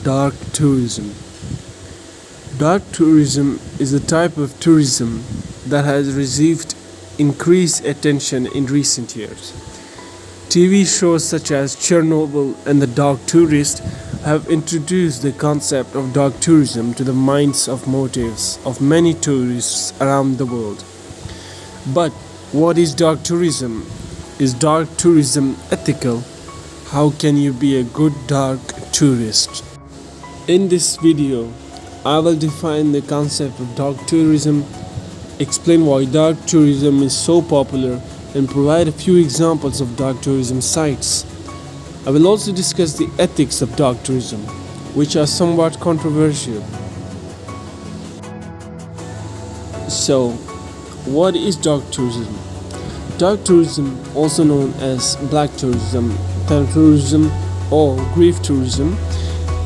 Dark tourism. Dark tourism is a type of tourism that has received increased attention in recent years. TV shows such as Chernobyl and The Dark Tourist have introduced the concept of dark tourism to the minds of motives of many tourists around the world. But what is dark tourism? Is dark tourism ethical? How can you be a good dark tourist? In this video, I will define the concept of dark tourism, explain why dark tourism is so popular, and provide a few examples of dark tourism sites. I will also discuss the ethics of dark tourism, which are somewhat controversial. So, what is dark tourism? Dark tourism, also known as black tourism, tourism, or grief tourism,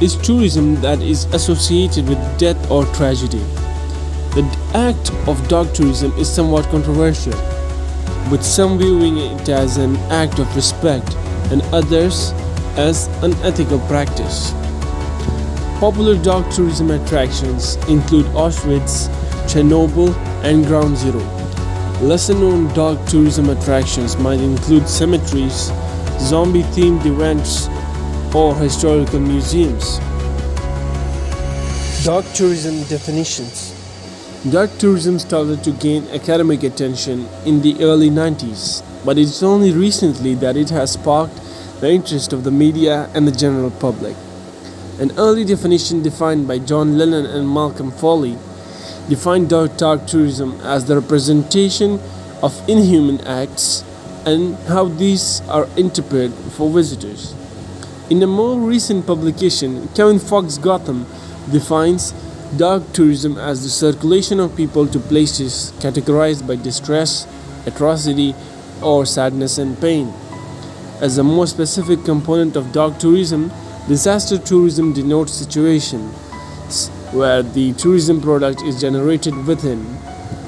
is tourism that is associated with death or tragedy. The act of dark tourism is somewhat controversial, with some viewing it as an act of respect and others as unethical practice. Popular dark tourism attractions include Auschwitz, Chernobyl, and Ground Zero. Lesser known dark tourism attractions might include cemeteries, zombie-themed events, or historical museums. Dark tourism definitions. Dark tourism started to gain academic attention in the early 90s, but it's only recently that it has sparked the interest of the media and the general public. An early definition defined by John Lennon and Malcolm Foley defined dark tourism as the representation of inhuman acts and how these are interpreted for visitors. In a more recent publication, Kevin Fox Gotham defines dark tourism as the circulation of people to places categorized by distress, atrocity, or sadness and pain. As a more specific component of dark tourism, disaster tourism denotes situations where the tourism product is generated within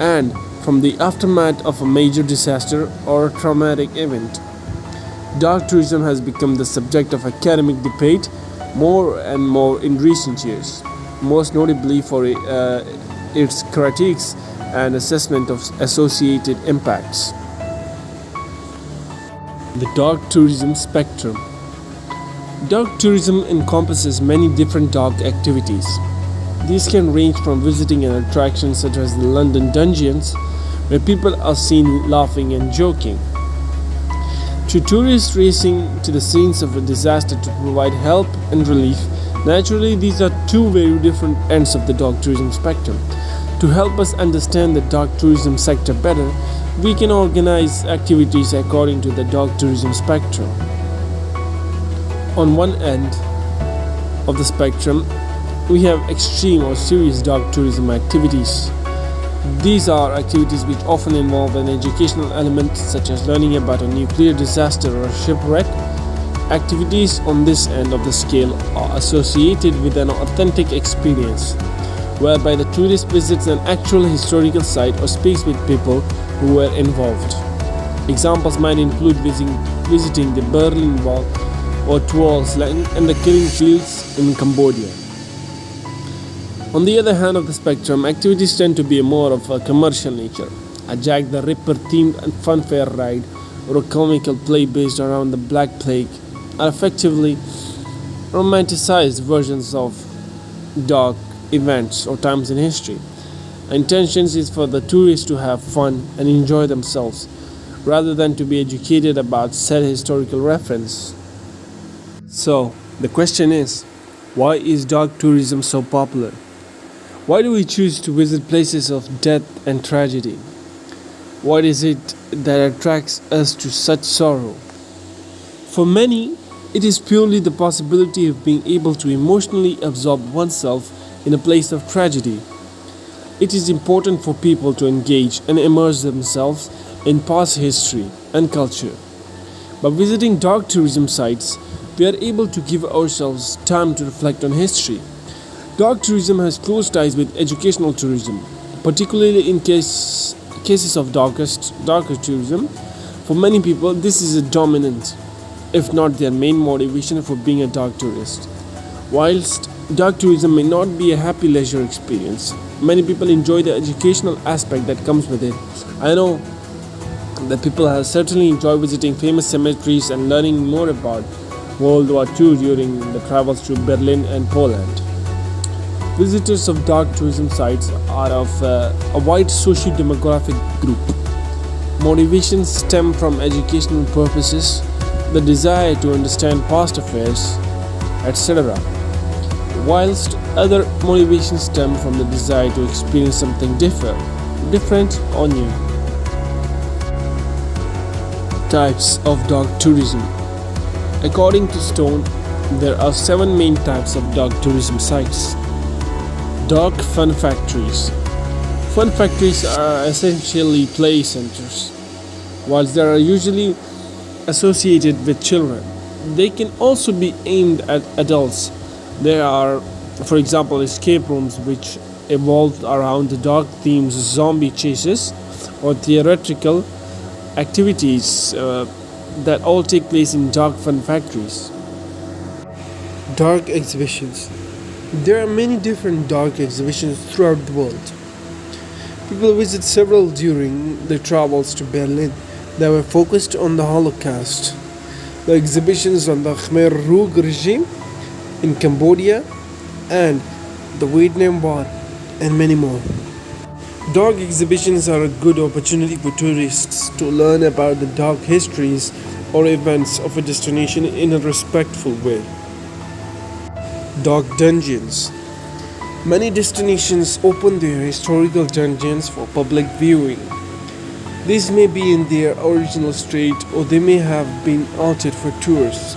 and from the aftermath of a major disaster or a traumatic event. Dark tourism has become the subject of academic debate more and more in recent years, most notably for its critiques and assessment of associated impacts. The dark tourism spectrum. Dark tourism encompasses many different dark activities. These can range from visiting an attraction such as the London Dungeons, where people are seen laughing and joking, to tourists racing to the scenes of a disaster to provide help and relief. Naturally, these are two very different ends of the dark tourism spectrum. To help us understand the dark tourism sector better, we can organize activities according to the dark tourism spectrum. On one end of the spectrum, we have extreme or serious dark tourism activities. These are activities which often involve an educational element, such as learning about a nuclear disaster or a shipwreck. Activities on this end of the scale are associated with an authentic experience, whereby the tourist visits an actual historical site or speaks with people who were involved. Examples might include visiting the Berlin Wall or Tuol's Land and the killing fields in Cambodia. On the other hand of the spectrum, activities tend to be more of a commercial nature. A Jack the Ripper themed funfair ride or a comical play based around the Black Plague are effectively romanticized versions of dark events or times in history. Intentions is for the tourists to have fun and enjoy themselves, rather than to be educated about said historical reference. So, the question is, why is dark tourism so popular? Why do we choose to visit places of death and tragedy? What is it that attracts us to such sorrow? For many, it is purely the possibility of being able to emotionally absorb oneself in a place of tragedy. It is important for people to engage and immerse themselves in past history and culture. By visiting dark tourism sites, we are able to give ourselves time to reflect on history. Dark tourism has close ties with educational tourism, particularly in cases of darker tourism. For many people, this is a dominant, if not their main motivation for being a dark tourist. Whilst Dark tourism may not be a happy leisure experience. Many people enjoy the educational aspect that comes with it. I know that people have certainly enjoyed visiting famous cemeteries and learning more about World War II during the travels to Berlin and Poland. Visitors of dark tourism sites are of a wide socio-demographic group. Motivations stem from educational purposes, the desire to understand past affairs, etc., whilst other motivations stem from the desire to experience something different or new. Types of dark tourism. According to Stone, there are 7 main types of dark tourism sites. Dark fun factories. Fun factories are essentially play centers. Whilst they are usually associated with children, they can also be aimed at adults. There are, for example, escape rooms which evolved around the dark themes, zombie chases, or theatrical activities that all take place in dark fun factories. Dark exhibitions. There are many different dark exhibitions throughout the world. People visit several during their travels to Berlin that were focused on the Holocaust. The exhibitions on the Khmer Rouge regime in Cambodia and the Vietnam War, and many more. Dark exhibitions are a good opportunity for tourists to learn about the dark histories or events of a destination in a respectful way. Dark dungeons. Many destinations open their historical dungeons for public viewing. These may be in their original state or they may have been altered for tours.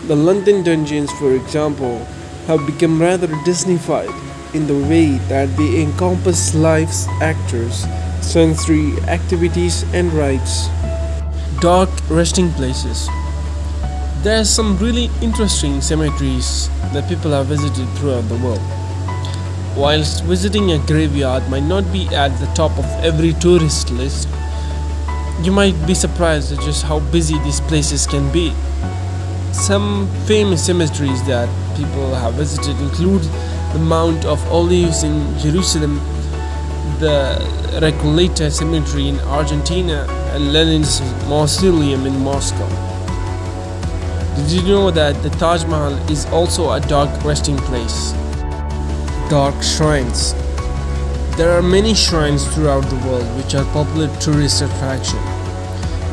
The London dungeons, for example, have become rather Disneyfied in the way that they encompass lives, actors, sensory activities, and rides. Dark resting places. There are some really interesting cemeteries that people have visited throughout the world. Whilst visiting a graveyard might not be at the top of every tourist list, you might be surprised at just how busy these places can be. Some famous cemeteries that people have visited include the Mount of Olives in Jerusalem, the Recoleta Cemetery in Argentina, and Lenin's Mausoleum in Moscow. Did you know that the Taj Mahal is also a dark resting place? Dark shrines. There are many shrines throughout the world which are popular tourist attraction.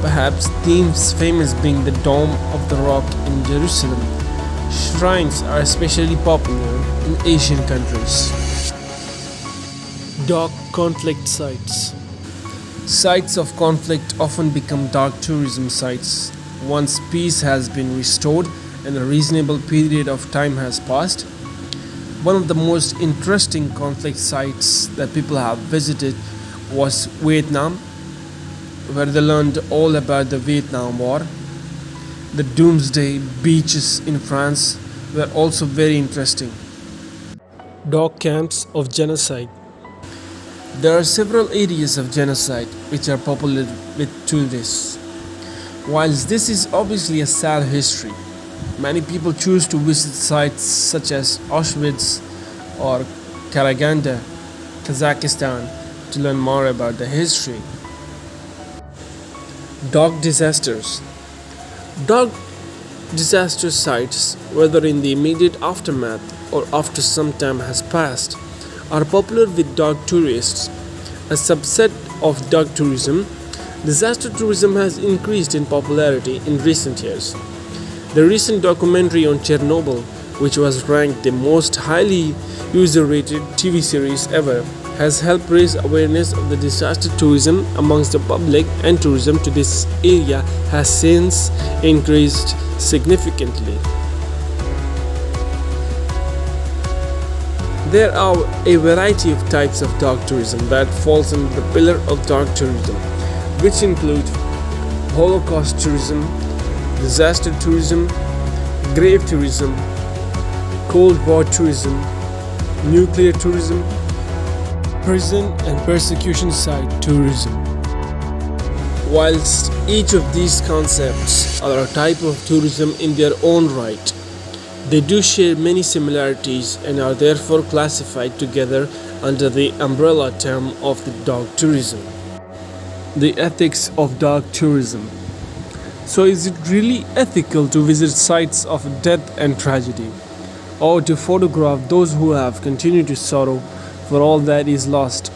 Perhaps the most famous being the Dome of the Rock in Jerusalem. Shrines are especially popular in Asian countries. Dark conflict sites. Sites of conflict often become dark tourism sites. Once peace has been restored and a reasonable period of time has passed, one of the most interesting conflict sites that people have visited was Vietnam, where they learned all about the Vietnam War. The Doomsday beaches in France were also very interesting. Dark camps of genocide. There are several areas of genocide which are popular with tourists. Whilst this is obviously a sad history, many people choose to visit sites such as Auschwitz or Karaganda, Kazakhstan, to learn more about the history. Dark disasters. Dark disaster sites, whether in the immediate aftermath or after some time has passed, are popular with dark tourists. A subset of dark tourism, disaster tourism has increased in popularity in recent years. The recent documentary on Chernobyl, which was ranked the most highly user-rated TV series ever, has helped raise awareness of the disaster tourism amongst the public, and tourism to this area has since increased significantly. There are a variety of types of dark tourism that falls under the pillar of dark tourism, which include Holocaust tourism, disaster tourism, grave tourism, Cold War tourism, nuclear tourism, prison and persecution site tourism. Whilst each of these concepts are a type of tourism in their own right, They do share many similarities and are therefore classified together under the umbrella term of the dog tourism. The ethics of dog tourism. So, is it really ethical to visit sites of death and tragedy, or to photograph those who have continued to sorrow for all that is lost,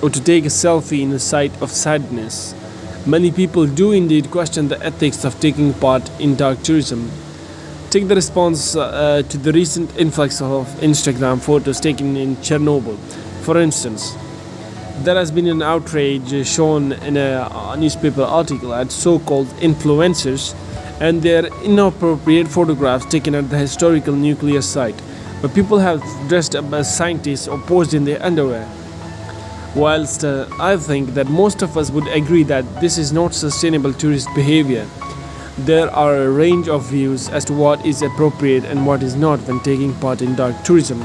or to take a selfie in a sight of sadness? Many people do indeed question the ethics of taking part in dog tourism. Take the response to the recent influx of Instagram photos taken in Chernobyl. For instance, there has been an outrage shown in a newspaper article at so called influencers and their inappropriate photographs taken at the historical nuclear site, where people have dressed up as scientists or posed in their underwear. Whilst I think that most of us would agree that this is not sustainable tourist behavior, there are a range of views as to what is appropriate and what is not when taking part in dark tourism.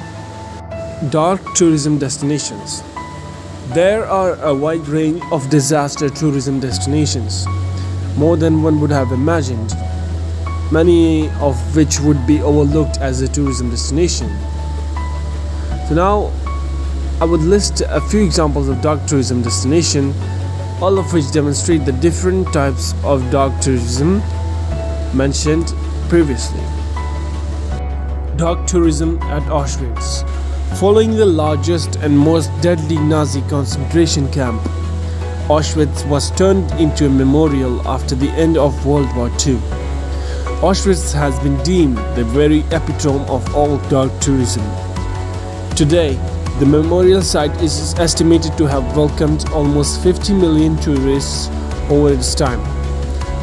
Dark tourism destinations. There are a wide range of disaster tourism destinations, more than one would have imagined, many of which would be overlooked as a tourism destination. So now I would list a few examples of dark tourism destination, all of which demonstrate the different types of dark tourism mentioned previously. Dark tourism at Auschwitz. Following the largest and most deadly Nazi concentration camp, Auschwitz was turned into a memorial after the end of World War II. Auschwitz has been deemed the very epitome of all dark tourism. Today, the memorial site is estimated to have welcomed almost 50 million tourists over its time.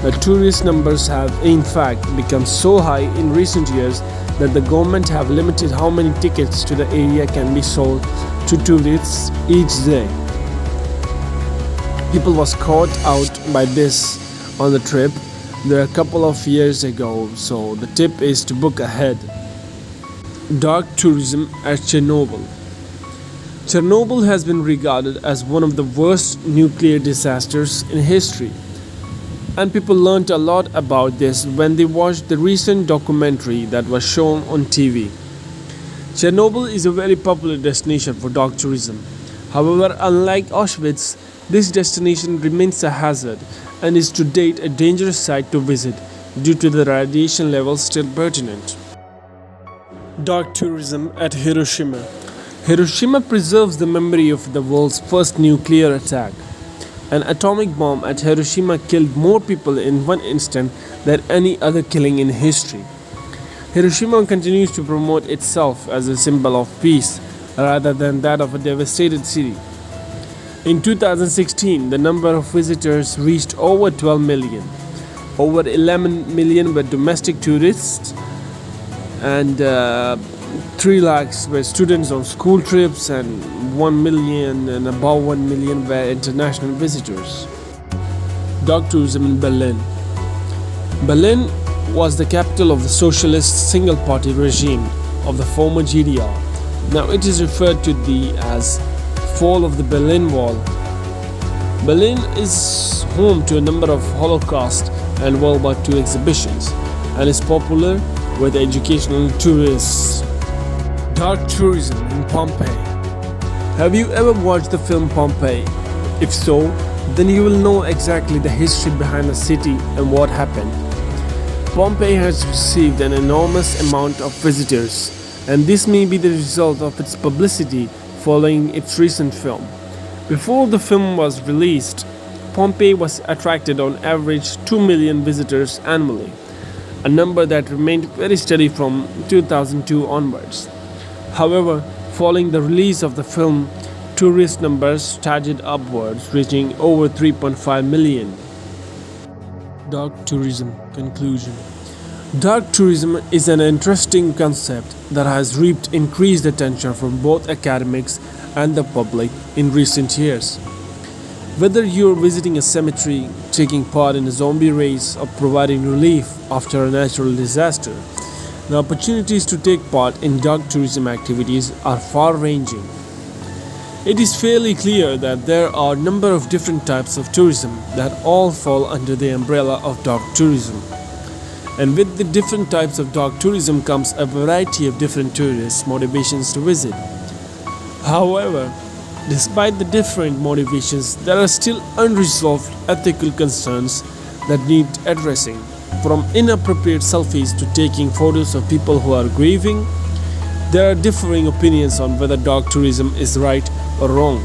The tourist numbers have in fact become so high in recent years that the government have limited how many tickets to the area can be sold to tourists each day. People was caught out by this on the trip there a couple of years ago, so the tip is to book ahead. Dark tourism at Chernobyl. Chernobyl has been regarded as one of the worst nuclear disasters in history, and people learned a lot about this when they watched the recent documentary that was shown on TV. Chernobyl is a very popular destination for dog tourism. However, unlike Auschwitz, this destination remains a hazard and is to date a dangerous site to visit due to the radiation levels still pertinent. Dog tourism at Hiroshima. Hiroshima preserves the memory of the world's first nuclear attack. An atomic bomb at Hiroshima killed more people in one instant than any other killing in history. Hiroshima continues to promote itself as a symbol of peace rather than that of a devastated city. In 2016, the number of visitors reached over 12 million. Over 11 million were domestic tourists, and 3 lakhs were students on school trips, and 1 million and above 1 million were international visitors. Dog tourism in Berlin. Berlin was the capital of the socialist single-party regime of the former GDR. Now it is referred to as fall of the Berlin Wall. Berlin is home to a number of Holocaust and World War II exhibitions and is popular with educational tourists. Dark tourism in Pompeii. Have you ever watched the film Pompeii? If so, then you will know exactly the history behind the city and what happened. Pompeii has received an enormous amount of visitors, and this may be the result of its publicity following its recent film. Before the film was released, Pompeii was attracted on average 2 million visitors annually, a number that remained very steady from 2002 onwards. However, following the release of the film, tourist numbers started upwards, reaching over 3.5 million. Dark tourism conclusion. Dark tourism is an interesting concept that has reaped increased attention from both academics and the public in recent years. Whether you're visiting a cemetery, taking part in a zombie race, or providing relief after a natural disaster, the opportunities to take part in dark tourism activities are far-ranging. It is fairly clear that there are a number of different types of tourism that all fall under the umbrella of dark tourism. And with the different types of dog tourism comes a variety of different tourist motivations to visit. However, despite the different motivations, there are still unresolved ethical concerns that need addressing. From inappropriate selfies to taking photos of people who are grieving, there are differing opinions on whether dog tourism is right or wrong.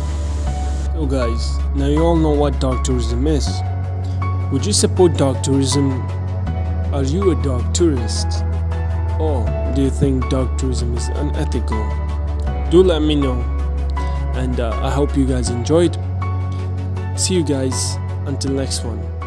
So guys, now you all know what dog tourism is. Would you support dog tourism? Are you a dog tourist? Or do you think dog tourism is unethical? Do let me know. And I hope you guys enjoyed. See you guys until next one.